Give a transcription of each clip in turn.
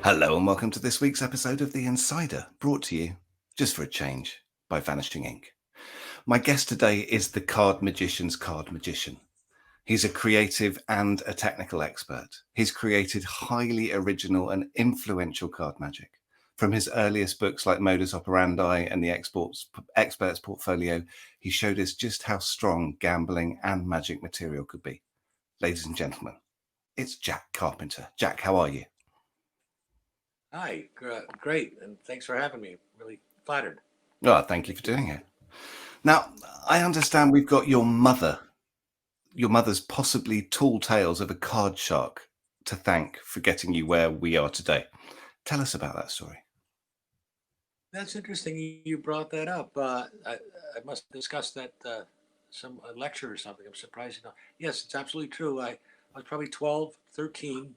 Hello and welcome to this week's episode of The Insider, brought to you, just for a change, by Vanishing Inc. My guest today is the card magician's card magician. He's a creative and a technical expert. He's created highly original and influential card magic. From his earliest books like Modus Operandi and the Expert's Portfolio, he showed us just how strong gambling and magic material could be. Ladies and gentlemen, it's Jack Carpenter. Jack, how are you? Hi, great, and thanks for having me. Really flattered. Oh, thank you for Thank you. doing it. Now, I understand we've got your mother's possibly tall tales of a card shark to thank for getting you where we are today. Tell us about that story. That's interesting. You brought that up. I must have discussed that some lecture or something. I'm surprised you know. Yes, it's absolutely true. I was probably 12, 13,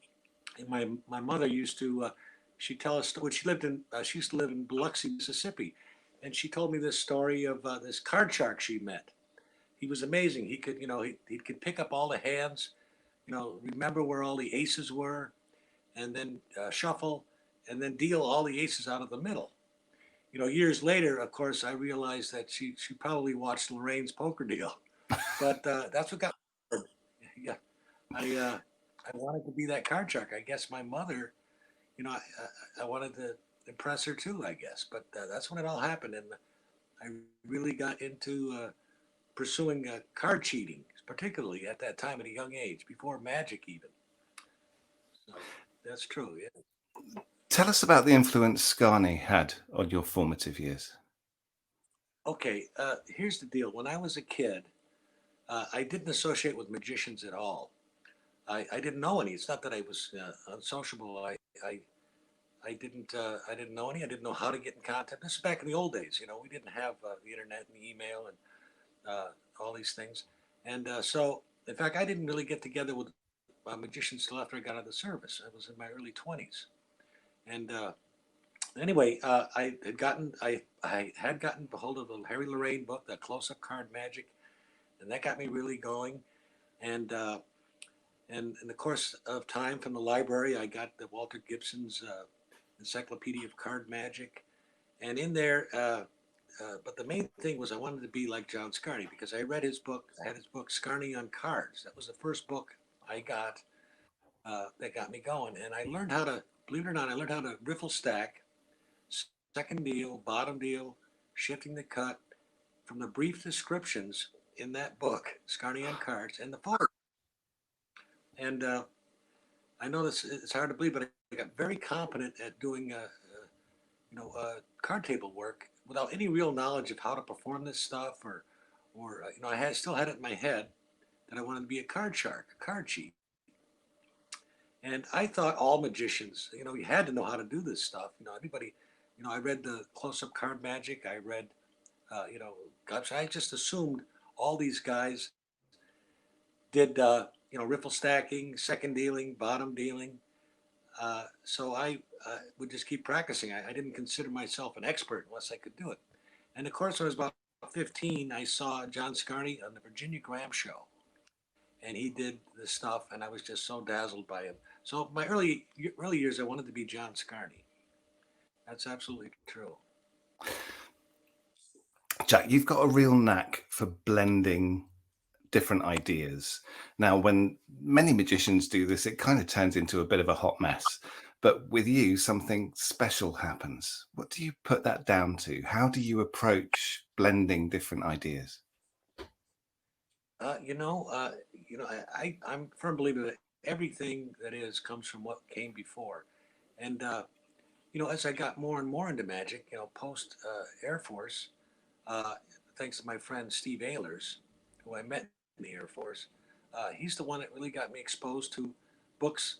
and my mother used to. She'd tell us when she lived in. She used to live in Biloxi, Mississippi, and she told me this story of this card shark she met. He was amazing. He could, he could pick up all the hands. Remember where all the aces were, and then shuffle, and then deal all the aces out of the middle. Years later, of course, I realized that she probably watched Lorraine's poker deal, but that's what got me. Yeah. I wanted to be that card shark. I guess my mother, I wanted to impress her too. I guess, but that's when it all happened, and I really got into pursuing card cheating, particularly at that time at a young age, before magic even. So that's true. Yeah. Tell us about the influence Scania had on your formative years. Okay. Here's the deal. When I was a kid, I didn't associate with magicians at all. I didn't know any. It's not that I was unsociable. I didn't know any. I didn't know how to get in contact. This is back in the old days. We didn't have the internet and email and all these things. And so, in fact, I didn't really get together with magicians till after I got out of the service. I was in my early 20s. And anyway, I had gotten a hold of the Harry Lorraine book, the Close Up Card Magic, and that got me really going. And in the course of time from the library, I got the Walter Gibson's Encyclopedia of Card Magic, and in there. But the main thing was I wanted to be like John Scarni because I read his book. I had his book Scarni on Cards. That was the first book I got that got me going, and I learned how to. Believe it or not, I learned how to riffle stack, second deal, bottom deal, shifting the cut from the brief descriptions in that book, Scarni on Cards, and the photo. And I know this it's hard to believe, but I got very competent at doing card table work without any real knowledge of how to perform this stuff, or I still had it in my head that I wanted to be a card shark, a card cheat. And I thought all magicians, you had to know how to do this stuff. Everybody, I read the Close Up Card Magic. I read, gosh, I just assumed all these guys did, riffle stacking, second dealing, bottom dealing. So I would just keep practicing. I didn't consider myself an expert unless I could do it. And of course, when I was about 15, I saw John Scarni on the Virginia Graham show, and he did this stuff, and I was just so dazzled by him. So my early years, I wanted to be John Scarni. That's absolutely true. Jack, you've got a real knack for blending different ideas. Now, when many magicians do this, it kind of turns into a bit of a hot mess. But with you, something special happens. What do you put that down to? How do you approach blending different ideas? Uh, you know, uh, I'm a firm believer that everything that is comes from what came before. And as I got more and more into magic, post Air Force, uh, thanks to my friend Steve Ehlers, who I met in the Air Force, he's the one that really got me exposed to books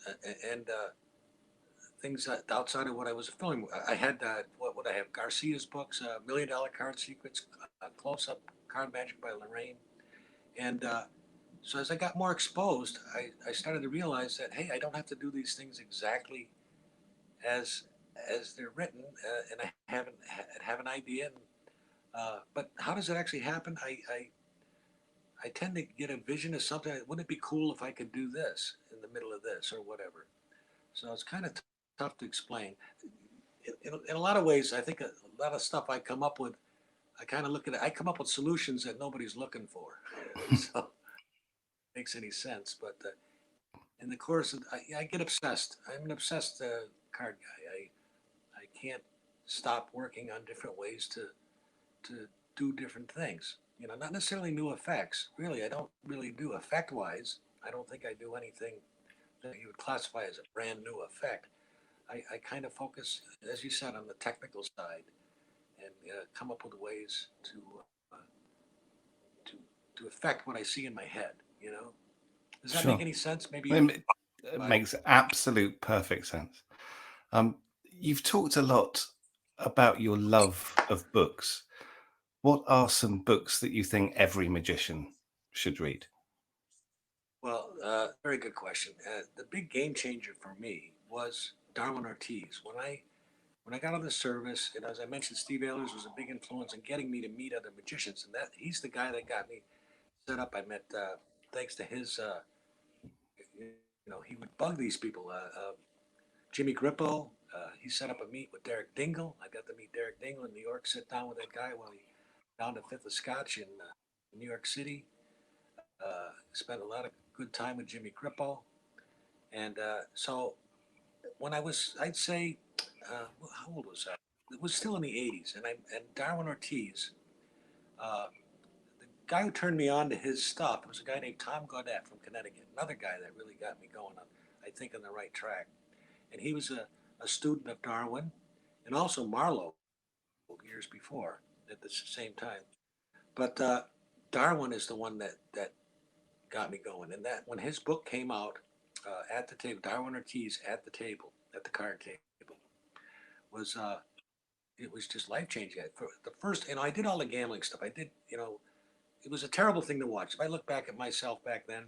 and things outside of what I was filming. I had what would I have? Garcia's books, $1 Million Card Secrets, Close Up Card Magic by Lorraine, and so as I got more exposed, I started to realize that hey, I don't have to do these things exactly as as they're written, and have an idea. But how does it actually happen? I tend to get a vision of something. Wouldn't it be cool if I could do this in the middle of this or whatever? So it's kind of tough. tough to explain. In a lot of ways, I think a lot of stuff I come up with, I kind of look at it. I come up with solutions that nobody's looking for, so it makes any sense. But in the course of, I get obsessed. I'm an obsessed card guy. I can't stop working on different ways to do different things. You know, not necessarily new effects. Really, I don't really do effect wise. I don't think I do anything that you would classify as a brand new effect. I kind of focus, as you said, on the technical side and come up with ways uh, to to affect what I see in my head. You know, does that make Sure. any sense? Maybe you. It makes absolute perfect sense. Um, you've talked a lot about your love of books. What are some books that you think every magician should read? Well, very good question. The big game changer for me was Darwin Ortiz. When I got on the service, and as I mentioned, Steve Ehlers was a big influence in getting me to meet other magicians, and that he's the guy that got me set up. I met thanks to his, you he would bug these people. Jimmy Grippo, he set up a meet with Derek Dingle. I got to meet Derek Dingle in New York, sit down with that guy while he down to Fifth of Scotch in New York City. Spent a lot of good time with Jimmy Grippo, and so when I was, I'd say, how old was I? It was still in the '80s, and Darwin Ortiz, uh, the guy who turned me on to his stuff was a guy named Tom Gaudette from Connecticut, another guy that really got me going on, I think, on the right track. And he was a student of Darwin and also Marlowe years before at the same time. But Darwin is the one that got me going. And that when his book came out at the table, Darwin Ortiz at the table, at the card table, was it was just life changing. For the first, I did all the gambling stuff. I did, it was a terrible thing to watch. If I look back at myself back then,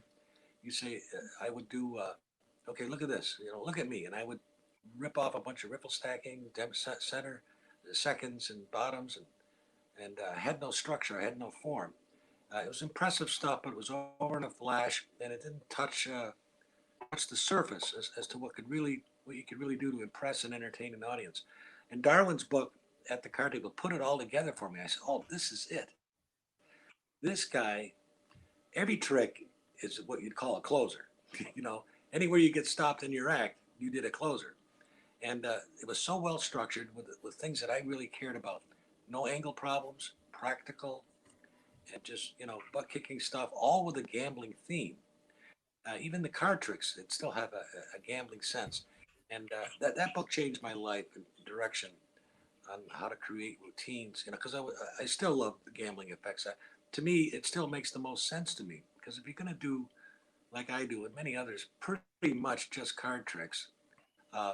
you say I would do. Okay, look at this. Look at me, and I would rip off a bunch of riffle stacking, center, the seconds and bottoms, and had no structure. I had no form. It was impressive stuff, but it was over in a flash, and it didn't touch the surface as to what you could really do to impress and entertain an audience. And Darwin's book at the card table put it all together for me. I said, "Oh, this is it. This guy, every trick is what you'd call a closer. you know, Anywhere you get stopped in your act, you did a closer." And it was so well structured with things that I really cared about. No angle problems, practical, and just butt kicking stuff, all with a gambling theme. Even the card tricks that still have a gambling sense. And that book changed my life and direction on how to create routines. Because I still love the gambling effects. To me, it still makes the most sense to me. Because if you're going to do like I do and many others, pretty much just card tricks. Uh,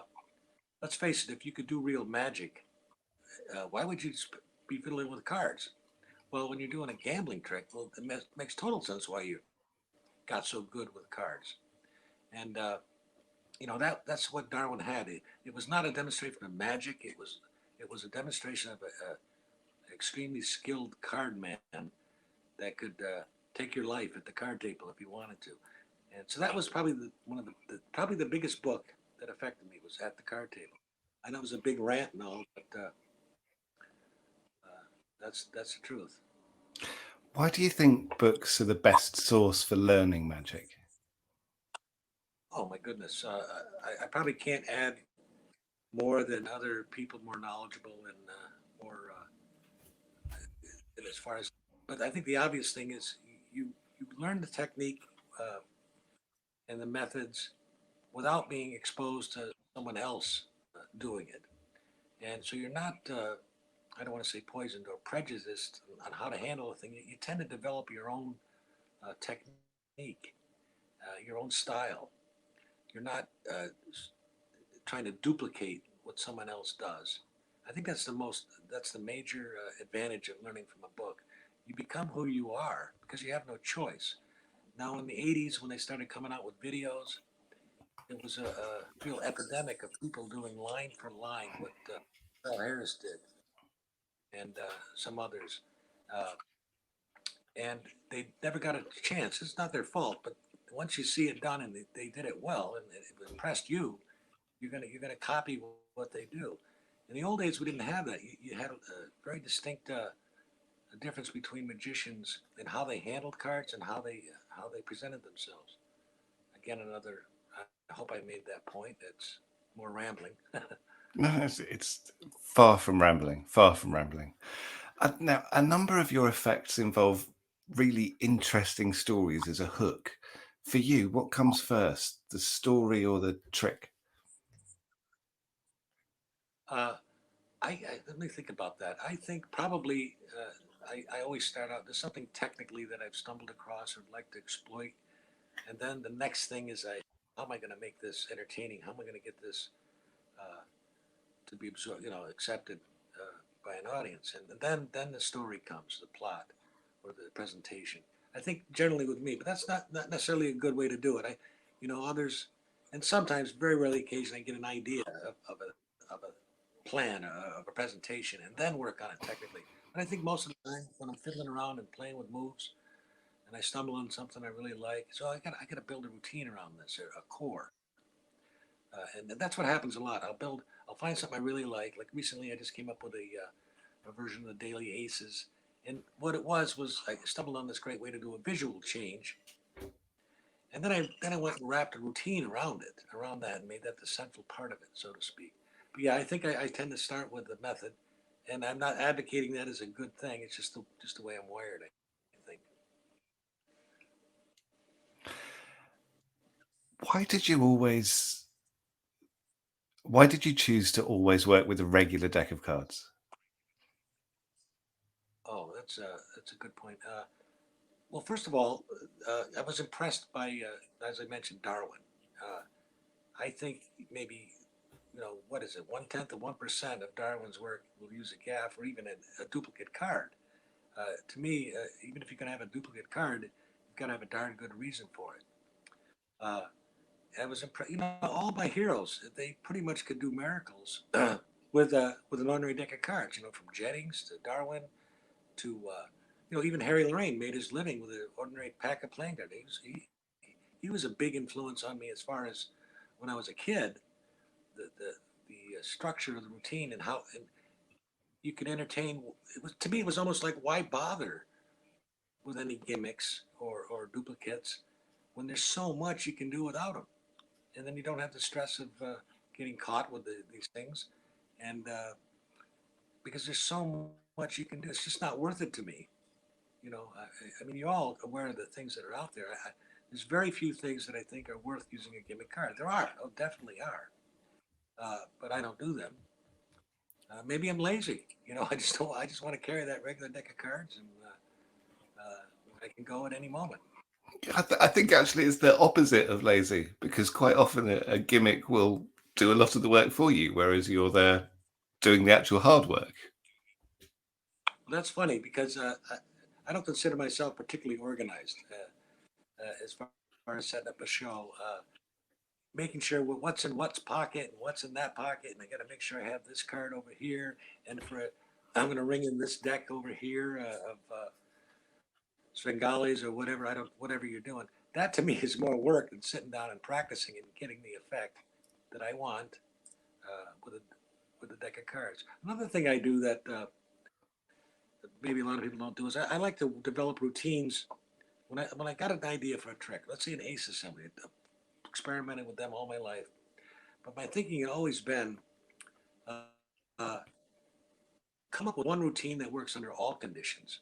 let's face it, if you could do real magic, why would you be fiddling with cards? Well, when you're doing a gambling trick, well, it makes total sense why you got so good with cards. And that's what Darwin had. It was not a demonstration of magic. It was a demonstration of a extremely skilled card man that could take your life at the card table if you wanted to. And so that was probably one of probably the biggest book that affected me was at the card table. I know it was a big rant and all, but that's the truth. Why do you think books are the best source for learning magic? Oh my goodness, I probably can't add more than other people more knowledgeable and more as far as. But I think the obvious thing is you learn the technique uh, and the methods without being exposed to someone else doing it, and so you're not. I don't want to say poisoned or prejudiced on how to handle a thing. You tend to develop your own technique, your own style. You're not trying to duplicate what someone else does. I think that's the major advantage of learning from a book. You become who you are because you have no choice. Now, in the '80s, when they started coming out with videos, it was a real epidemic of people doing line for line what Phil Harris did and some others. Uh, and they never got a chance. It's not their fault, but once you see it done and they did it well and it impressed you, you're gonna copy what they do. In the old days, we didn't have that. You had a very distinct difference between magicians and how they handled cards and how they presented themselves. Again, another. I hope I made that point. It's more rambling. No, it's far from rambling, far from rambling. Now, a number of your effects involve really interesting stories as a hook. For you, what comes first, the story or the trick? Uh, I let me think about that. I think probably I always start out. There's something technically that I've stumbled across or like to exploit, and then the next thing is how am I going to make this entertaining? How am I going to get this uh, to be absorbed, accepted by an audience? And then the story comes, the plot or the presentation. I think generally with me, but that's not necessarily a good way to do it. Others, and sometimes very rarely, occasionally, I get an idea of a plan of a presentation and then work on it technically. But I think most of the time when I'm fiddling around and playing with moves and I stumble on something I really like, so I got to build a routine around this, a core. And that's what happens a lot. I'll find something I really like. Like recently, I just came up with a version of the Daily Aces, and what it was I stumbled on this great way to do a visual change, and then I went and wrapped a routine around that, and made that the central part of it, so to speak. But yeah, I think I tend to start with the method, and I'm not advocating that as a good thing. It's just the way I'm wired. I think. Why did you always? Why did you choose to always work with a regular deck of cards? Oh, that's a good point. Well, first of all, I was impressed by, as I mentioned, Darwin. Uh, I think maybe what is it, 1/10 of 1% of Darwin's work will use a gaff or even a duplicate card. To me, even if you're going to have a duplicate card, you've got to have a darn good reason for it. Uh, I was impressed. All my heroes, they pretty much could do miracles with an ordinary deck of cards. From Jennings to Darwin to even Harry Lorraine made his living with an ordinary pack of playing cards. He was a big influence on me as far as when I was a kid. The structure of the routine and how and you could entertain. To me, it was almost like why bother with any gimmicks or duplicates when there's so much you can do without them, and then you don't have the stress of getting caught with these things, and because there's so much you can do, it's just not worth it to me. I mean, you're all aware of the things that are out there. There's very few things that I think are worth using a gimmick card. There are, oh, definitely are, but I don't do them. Maybe I'm lazy. I just don't. I just want to carry that regular deck of cards, and I can go at any moment. I think actually it's the opposite of lazy because quite often a gimmick will do a lot of the work for you, whereas you're there doing the actual hard work. Well, that's funny because I don't consider myself particularly organized as far as setting up a show. Making sure what's in what's pocket and what's in that pocket, and I got to make sure I have this card over here, and I'm going to ring in this deck over here of Svengales or whatever you're doing. That to me is more work than sitting down and practicing and getting the effect that I want with a deck of cards. Another thing I do that maybe a lot of people don't do is I like to develop routines when I got an idea for a trick. Let's say an ace assembly. I've experimented with them all my life, but my thinking had always been uh, come up with one routine that works under all conditions.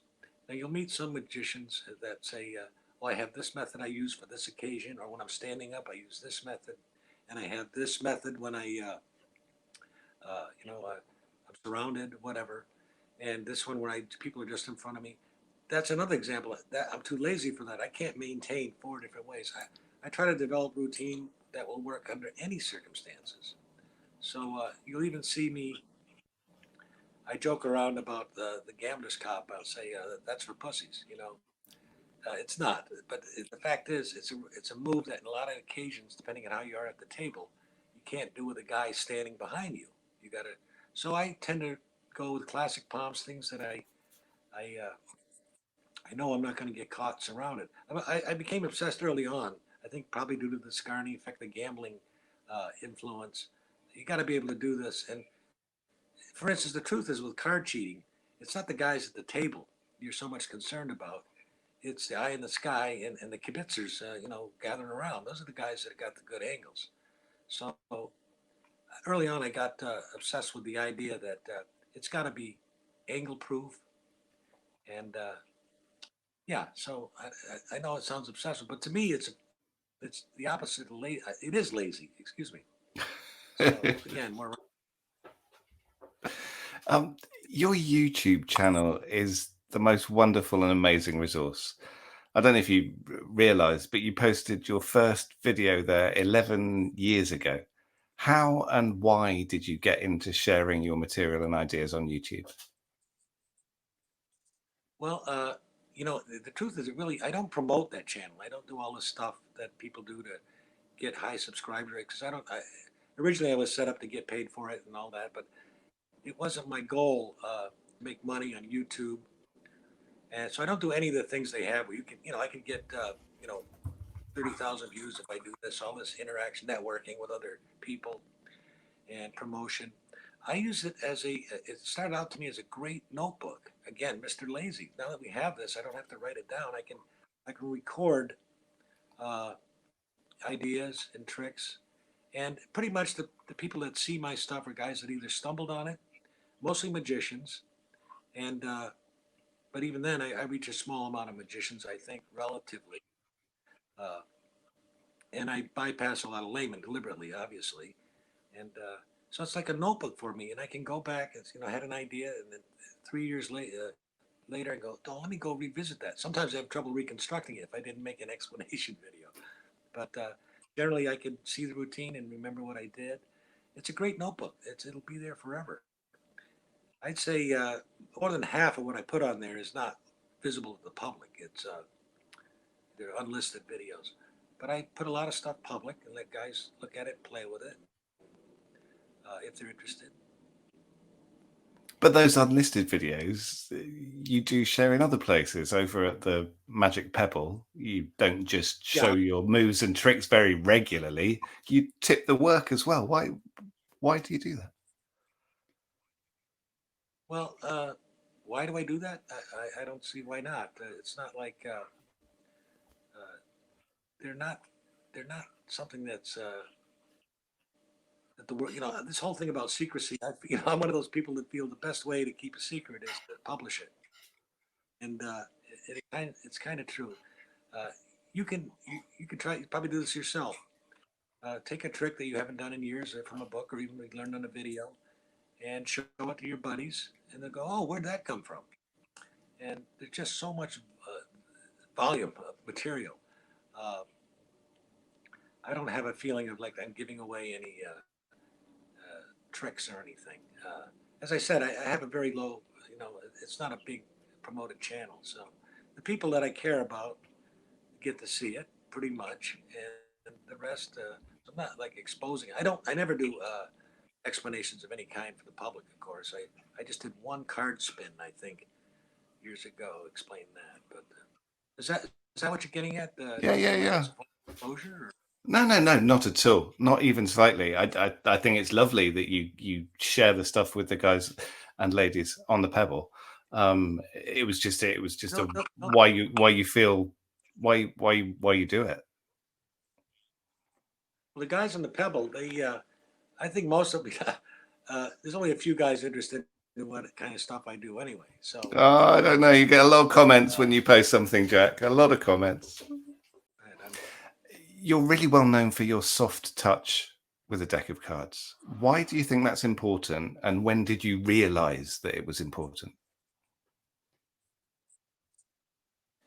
Now you'll meet some magicians that say, "Well, I have this method I use for this occasion, or when I'm standing up, I use this method, and I have this method when I'm surrounded, whatever, and this one where people are just in front of me." That's another example. That I'm too lazy for that. I can't maintain four different ways. I try to develop routine that will work under any circumstances. So you'll even see me. I joke around about the gambler's cop. I'll say that's for pussies. It's not. But the fact is, it's a move that in a lot of occasions, depending on how you are at the table, you can't do with a guy standing behind you. You got to. So I tend to go with classic palms, things that I know I'm not going to get caught surrounded. I became obsessed early on. I think probably due to the Scarney effect, the gambling influence. you got to be able to do this. And for instance, the truth is with card cheating, it's not the guys at the table you're so much concerned about. It's the eye in the sky and the kibitzers, gathering around. Those are the guys that got the good angles. So early on, I got obsessed with the idea that it's got to be angle proof. And yeah, so I know it sounds obsessive, but to me, it's the opposite of lazy. It is lazy. Excuse me. So again, more. Um, your YouTube channel is the most wonderful and amazing resource. I don't know if you realize, but you posted your first video there 11 years ago. How and why did you get into sharing your material and ideas on YouTube? Well, the truth is, I don't promote that channel. I don't do all the stuff that people do to get high subscriber rates. Because originally I was set up to get paid for it and all that, but it wasn't my goal to make money on YouTube. And so I don't do any of the things they have where I can get, 30,000 views if I do all this interaction, networking with other people and promotion. I use it it started out to me as a great notebook. Again, Mr. Lazy. Now that we have this, I don't have to write it down. I can record uh, ideas and tricks. And pretty much the people that see my stuff are guys that either stumbled on it, mostly magicians. And, but even then, I reach a small amount of magicians, I think, relatively. Uh, and I bypass a lot of laymen deliberately, obviously. And so it's like a notebook for me, and I can go back and I had an idea, and then 3 years later I go, oh, let me go revisit that. Sometimes I have trouble reconstructing it if I didn't make an explanation video, but generally I can see the routine and remember what I did. It's a great notebook. It'll be there forever. I'd say more than half of what I put on there is not visible to the public. They're unlisted videos, but I put a lot of stuff public and let guys look at it, and play with it if they're interested. But those unlisted videos, you do share in other places. Over at the Magic Pebble, you don't just show Yeah. your moves and tricks very regularly. You tip the work as well. Why do you do that? Well, why do I do that? I don't see why not. It's not like they're not they're not something that's that the world. This whole thing about secrecy. I'm one of those people that feel the best way to keep a secret is to publish it, and it's kind of true. Uh, you can try, you probably do this yourself. Take a trick that you haven't done in years, or from a book, or even learned on a video, and show it to your buddies, and they'll go, "Oh, where'd that come from?" And there's just so much volume of material. Uh, I don't have a feeling of like I'm giving away any tricks or anything. As I said, I have a very low, it's not a big promoted channel. So the people that I care about get to see it pretty much. And the rest, I'm not like exposing. I never do explanations of any kind for the public, of course. I just did one card spin, I think, years ago, explain that. But is that what you're getting at? Do Yeah, you yeah, feel like yeah. it's a exposure? Or? No, no, no, not at all. Not even slightly. I think it's lovely that you share the stuff with the guys and ladies on the Pebble. It was just No, a no, no. why you feel why you do it. Well, the guys on the Pebble, I think most of there's only a few guys interested in what kind of stuff I do anyway. So, Oh, I don't know. You get a lot of comments uh, when you post something, Jack. A lot of comments. I'm, You're really well known for your soft touch with a deck of cards. Why do you think that's important? And when did you realize that it was important?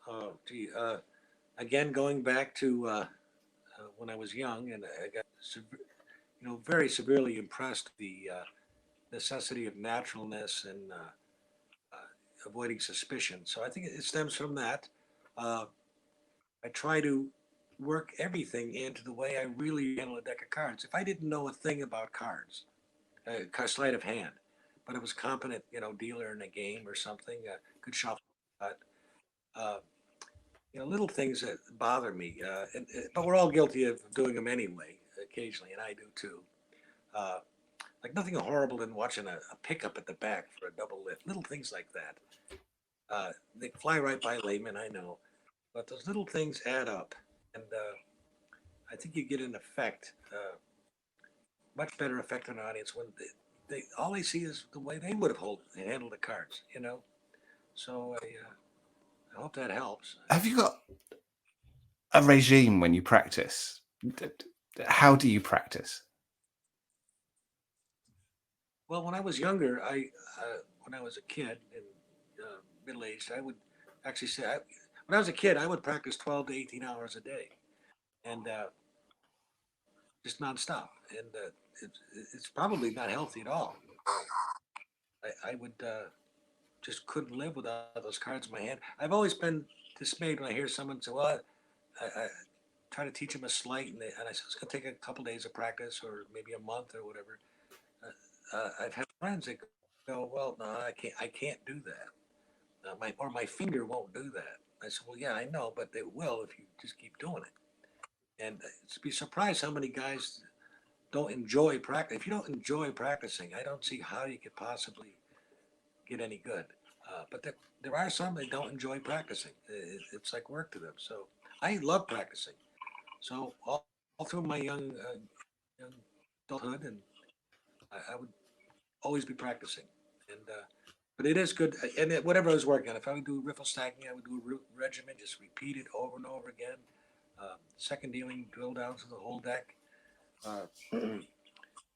oh, gee, again, going back to when I was young, and I got, very severely impressed with the necessity of naturalness and avoiding suspicion. So I think it stems from that. Uh, I try to work everything into the way I really handle a deck of cards. If I didn't know a thing about cards, sleight of hand, but I was a competent, dealer in a game or something, could shuffle, but uh, little things that bother me. But we're all guilty of doing them anyway, occasionally, and I do too. Uh, Like nothing horrible than watching a pickup at the back for a double lift. Little things like that. They fly right by laymen, I know, but those little things add up, and I think you get an effect, much better effect on an audience when they all they see is the way they would have handled the cards, you know. So I hope that helps. Have you got a regime when you practice? How do you practice? Well, when I was younger, when I was a kid and middle aged, I would actually say when I was a kid, I would practice 12 to 18 hours a day, and just nonstop. And it's, it's probably not healthy at all. I would just couldn't live without those cards in my hand. I've always been dismayed when I hear someone say, "Well, I try to teach them a sleight," and I said it's going to take a couple days of practice or maybe a month or whatever. I've had friends that go, "Well, no, I can't do that. My finger won't do that." I said, "Well, yeah, I know, but they will if you just keep doing it." And to be surprised how many guys don't enjoy practice. If you don't enjoy practicing, I don't see how you could possibly get any good. But there are some that don't enjoy practicing. It's like work to them. So I love practicing. So all through my young adulthood, and I would always be practicing. And but it is good. And whatever I was working on, if I would do riffle stacking, I would do a regimen, just repeat it over and over again. Second dealing, drill down to the whole deck. Uh,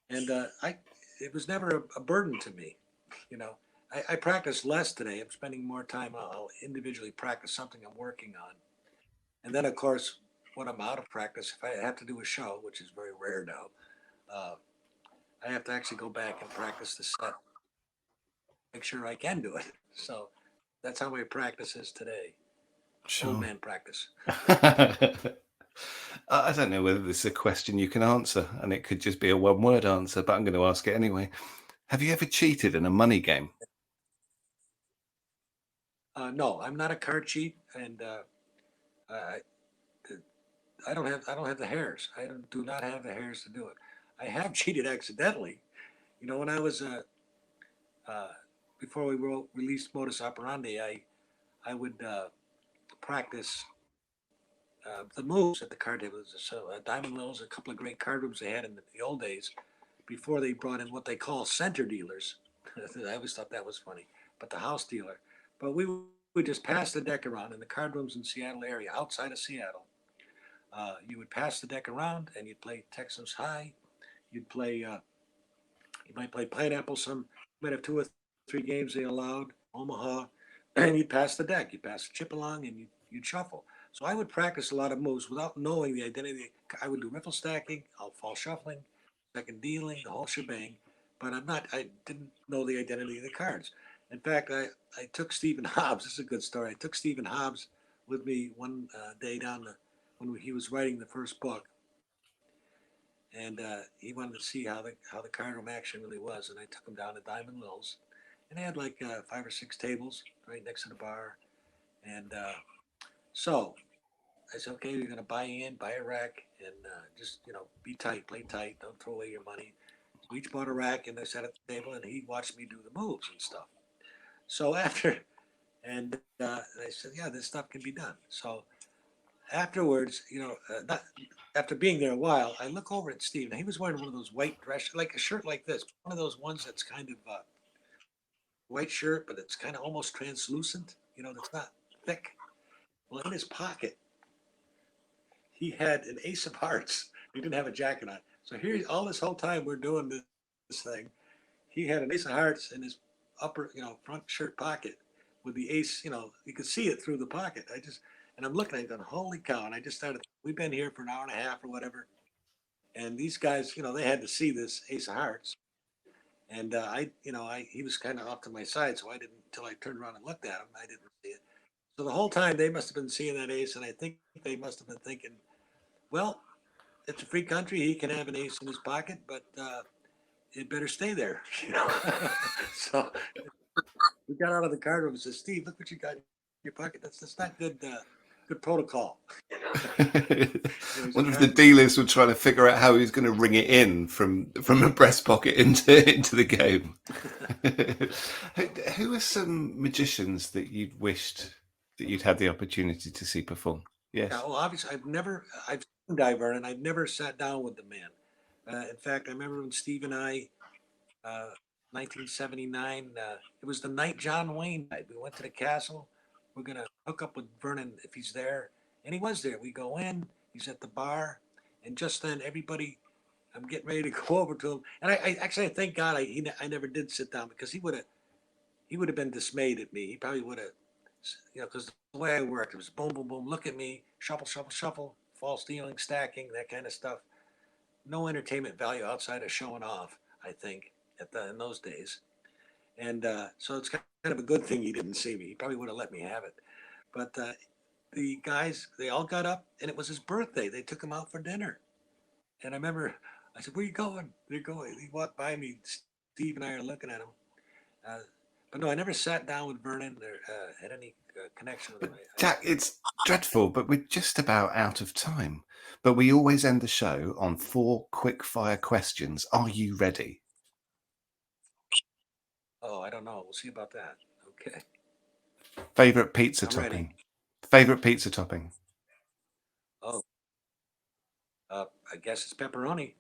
and I it was never a burden to me. You know, I practice less today. I'm spending more time. I'll individually practice something I'm working on, and then of course when I'm out of practice, if I have to do a show, which is very rare now, uh, I have to actually go back and practice the set, make sure I can do it. So that's how my practice is today. Old Sure. man practice. I don't know whether this is a question you can answer, and it could just be a one-word answer, but I'm going to ask it anyway. Have you ever cheated in a money game? No, I'm not a card cheat, and I, I don't have the hairs. Do not have the hairs to do it. I have cheated accidentally. You know, when I was uh, before we released Modus Operandi, I would practice the moves at the card table. So Diamond Lil's a couple of great card rooms they had in the old days before they brought in what they call center dealers. I always thought that was funny, but the house dealer. But we would just pass the deck around in the card rooms in Seattle area, outside of Seattle. You would pass the deck around, and you'd play Texas High. You'd play. You might play Pineapple. You might have two or three games they allowed. Omaha, and you'd pass the deck. You'd pass the chip along, and you'd shuffle. So I would practice a lot of moves without knowing the identity. I would do riffle stacking. I'll fall shuffling, second dealing, the whole shebang. But I didn't know the identity of the cards. In fact, I took Stephen Hobbs. This is a good story. I took Stephen Hobbs with me one day when he was writing the first book, and he wanted to see how the card room action really was. And I took him down to Diamond Lil's, and they had like 5 or 6 tables right next to the bar. And so I said, okay, you're going to buy in, buy a rack, and just be tight, play tight, don't throw away your money. So we each bought a rack, and I sat at the table, and he watched me do the moves and stuff. So after, and I said, yeah, this stuff can be done. So afterwards, not after being there a while, I look over at Steve, and he was wearing one of those white dress, like a shirt like this, one of those ones that's kind of white shirt, but it's kind of almost translucent. That's not thick. Well, in his pocket, he had an ace of hearts. He didn't have a jacket on. So here, all this whole time we're doing this thing, he had an ace of hearts in his upper, front shirt pocket with the ace. You could see it through the pocket. And I'm looking at it going, holy cow. And I just started, we've been here for an hour and a half or whatever. And these guys, they had to see this ace of hearts. And he was kind of off to my side. So I didn't, until I turned around and looked at him, I didn't see it. So the whole time they must have been seeing that ace. And I think they must have been thinking, well, it's a free country. He can have an ace in his pocket, but it better stay there. So we got out of the car room and said, Steve, look what you got in your pocket. That's not good good protocol. Wonder if the dealers were trying to figure out how he was going to ring it in from a breast pocket into the game. Who are some magicians that you'd wished that you'd had the opportunity to see perform? Yes. Yeah, well, obviously, I've seen Guy Vernon. I've never sat down with the man. In fact, I remember when Steve and I, 1979, it was the night John Wayne died. We went to the castle. We're gonna hook up with Vernon if he's there, and he was there. We go in. He's at the bar, and just then everybody, I'm getting ready to go over to him, and I thank God I never did sit down because he would have been dismayed at me. He probably would have, because the way I worked, it was boom, boom, boom, look at me, shuffle, shuffle, shuffle, false dealing, stacking, that kind of stuff. No entertainment value outside of showing off, I think, in those days. And so it's kind of a good thing he didn't see me. He probably would have let me have it. But the guys, they all got up, and it was his birthday. They took him out for dinner. And I remember, I said, "Where you going?" They're going. He walked by me. Steve and I are looking at him. But no, I never sat down with Vernon or had any connection with him. Jack, it's dreadful, but we're just about out of time. But we always end the show on 4 quick-fire questions. Are you ready? Oh, I don't know. We'll see about that. Okay. Favorite pizza I'm topping? ready. Favorite pizza topping? Oh, I guess it's pepperoni.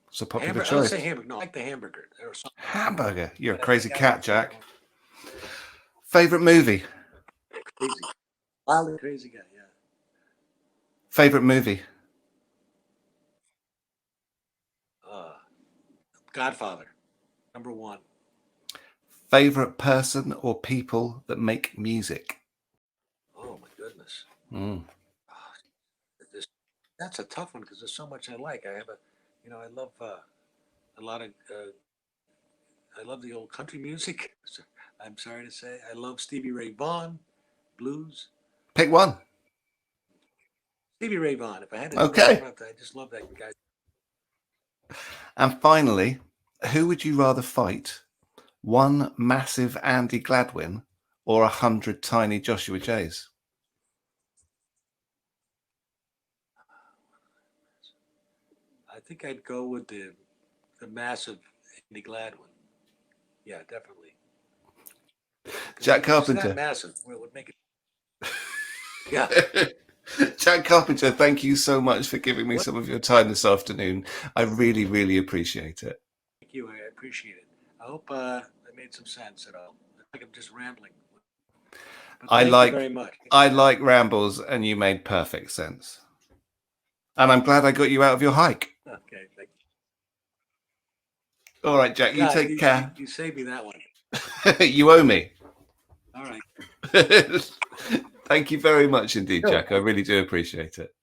It's a popular Let's choice. say hamburger. No, I like the hamburger. Or something. Hamburger. You're a crazy cat, Jack. Favorite movie? Crazy. Wildly crazy guy, yeah. Favorite movie? Godfather, #1. Favorite person or people that make music? Oh my goodness. Mm. That's a tough one because there's so much I like. I have I love a lot of, I love the old country music. I'm sorry to say. I love Stevie Ray Vaughan, blues. Pick one. Stevie Ray Vaughan. If I had to, okay. I just love that guy. And finally, who would you rather fight? One massive Andy Gladwin or 100 tiny Joshua Jays? I think I'd go with the massive Andy Gladwin. Yeah, definitely. Jack Carpenter. It's not massive. It would make it. Yeah. Jack Carpenter, thank you so much for giving me some of your time this afternoon. I really, really appreciate it. Thank you. I appreciate it. I hope I made some sense at all. I think I'm just rambling. I like very much. I like rambles, and you made perfect sense. And I'm glad I got you out of your hike. Okay. Thank you. All right, Jack, you take care. You saved me that one. You owe me. All right. Thank you very much indeed, Jack. I really do appreciate it.